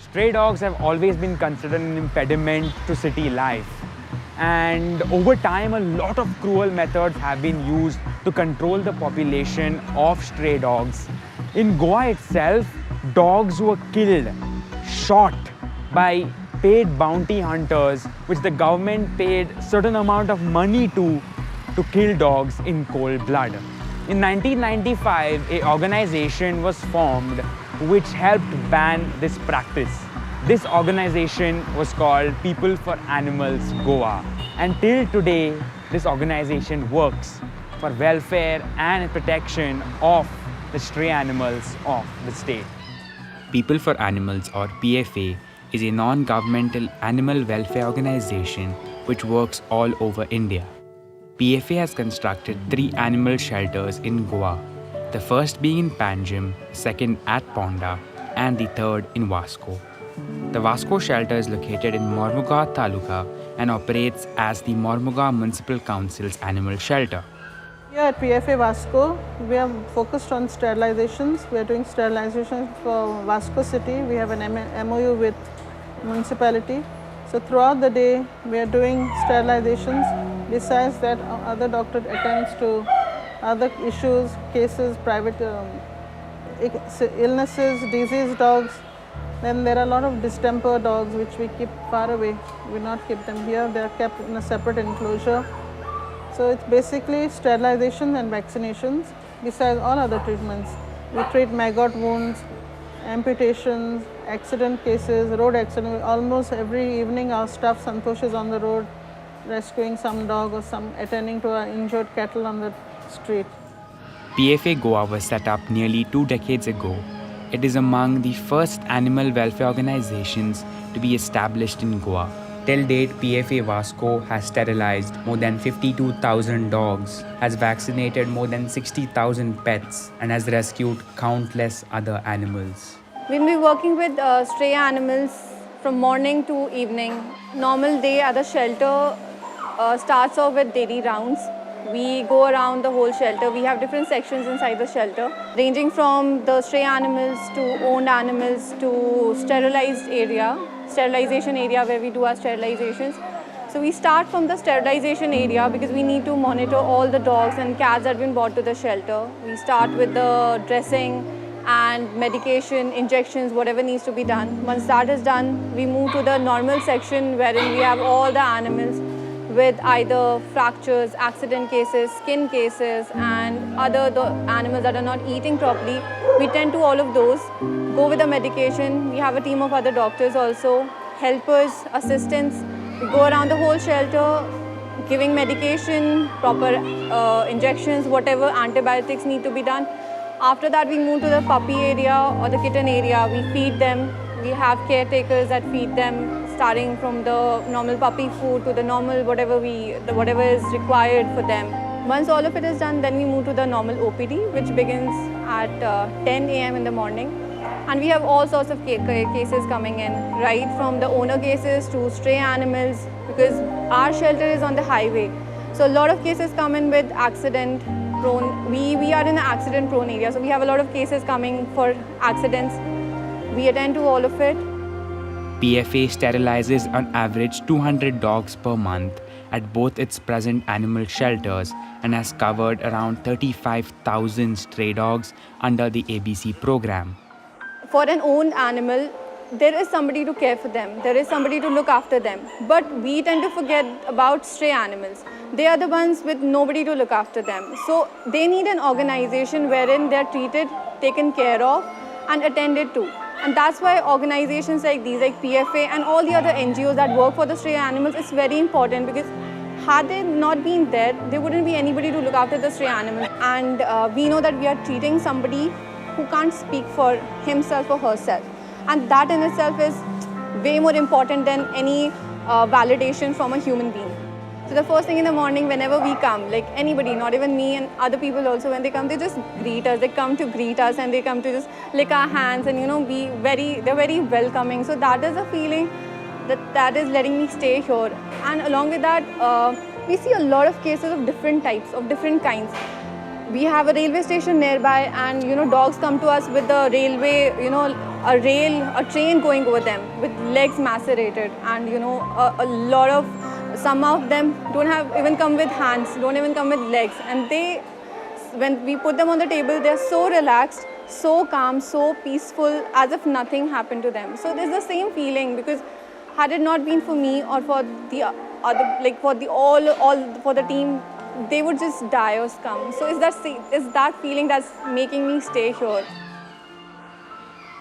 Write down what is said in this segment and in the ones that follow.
Stray dogs have always been considered an impediment to city life. And over time, a lot of cruel methods have been used to control the population of stray dogs. In Goa itself, dogs were killed, shot by paid bounty hunters, which the government paid certain amount of money to kill dogs in cold blood. In 1995, an organization was formed which helped ban this practice. This organization was called People for Animals Goa. And till today, this organization works for welfare and protection of the stray animals of the state. People for Animals, or PFA, is a non-governmental animal welfare organization which works all over India. PFA has constructed 3 animal shelters in Goa, the first being in Panjim, second at Ponda, and the third in Vasco. The Vasco shelter is located in Mormugao Taluka and operates as the Mormugao Municipal Council's animal shelter. Here at PFA Vasco, we are focused on sterilizations. We are doing sterilizations for Vasco City. We have an MOU with municipality. So throughout the day, we are doing sterilizations. Besides that, other doctor attends to other issues, cases, private illnesses, diseased dogs. Then there are a lot of distemper dogs which we keep far away. We not keep them here. They are kept in a separate enclosure. So it's basically sterilization and vaccinations besides all other treatments. We treat maggot wounds, amputations, accident cases, road accident. Almost every evening our staff Santosh is on the road rescuing some dog or some attending to our injured cattle on the street. PFA Goa was set up nearly 2 decades ago. It is among the first animal welfare organizations to be established in Goa. Till date, PFA Vasco has sterilized more than 52,000 dogs, has vaccinated more than 60,000 pets, and has rescued countless other animals. We'll be working with stray animals from morning to evening. Normal day at the shelter starts off with daily rounds. We go around the whole shelter. We have different sections inside the shelter, ranging from the stray animals to owned animals to sterilization area where we do our sterilizations. So we start from the sterilization area because we need to monitor all the dogs and cats that have been brought to the shelter. We start with the dressing and medication, injections, whatever needs to be done. Once that is done, we move to the normal section wherein we have all the animals with either fractures, accident cases, skin cases, and other animals that are not eating properly. We tend to all of those, go with the medication. We have a team of other doctors also, helpers, assistants. We go around the whole shelter, giving medication, proper injections, whatever antibiotics need to be done. After that, we move to the puppy area or the kitten area. We feed them. We have caretakers that feed them, starting from the normal puppy food to the normal whatever is required for them. Once all of it is done, then we move to the normal OPD, which begins at 10 a.m. in the morning. And we have all sorts of cases coming in, right from the owner cases to stray animals, because our shelter is on the highway. So a lot of cases come in with accident prone. We are in an accident prone area, so we have a lot of cases coming for accidents. We attend to all of it. PFA sterilizes on average 200 dogs per month at both its present animal shelters and has covered around 35,000 stray dogs under the ABC program. For an owned animal, there is somebody to care for them. There is somebody to look after them. But we tend to forget about stray animals. They are the ones with nobody to look after them. So they need an organization wherein they are treated, taken care of, and attended to. And that's why organizations like these, like PFA and all the other NGOs that work for the stray animals, is very important, because had they not been there, there wouldn't be anybody to look after the stray animals. And we know that we are treating somebody who can't speak for himself or herself. And that in itself is way more important than any validation from a human being. So the first thing in the morning, whenever we come, like anybody, not even me and other people also, when they come, they just greet us. They come to greet us and they come to just lick our hands and, they're very welcoming. So that is a feeling that is letting me stay here. And along with that, we see a lot of cases of different types, of different kinds. we have a railway station nearby, and dogs come to us with the railway, a train going over them with legs macerated, and a lot of, some of them don't have even come with hands, don't even come with legs, and when we put them on the table, they're so relaxed, so calm, so peaceful, as if nothing happened to them. So there's the same feeling, because had it not been for me or for the other, like for the team, they would just die or succumb. So it's that feeling that's making me stay here.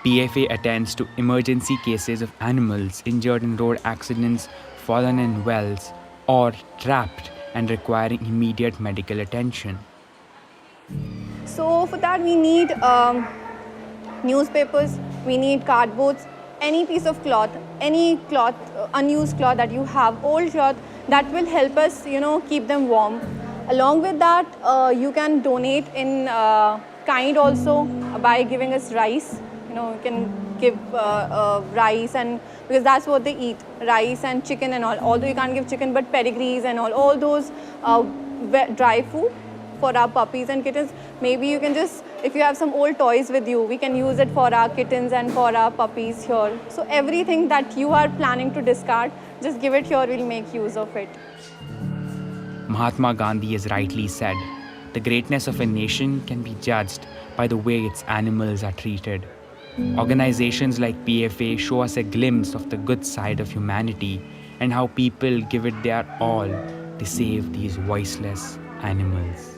PFA attends to emergency cases of animals injured in road accidents, fallen in wells, or trapped and requiring immediate medical attention. So for that we need newspapers, we need cardboards, any piece of cloth, any cloth, unused cloth that you have, old cloth, that will help us, keep them warm. Along with that, you can donate in kind also by giving us rice. You can give rice, and because that's what they eat, rice and chicken and all. Although you can't give chicken, but pedigrees and all those dry food for our puppies and kittens. Maybe you can just, if you have some old toys with you, we can use it for our kittens and for our puppies here. So everything that you are planning to discard, just give it here, we'll make use of it. Mahatma Gandhi has rightly said, the greatness of a nation can be judged by the way its animals are treated. Organizations like PFA show us a glimpse of the good side of humanity and how people give it their all to save these voiceless animals.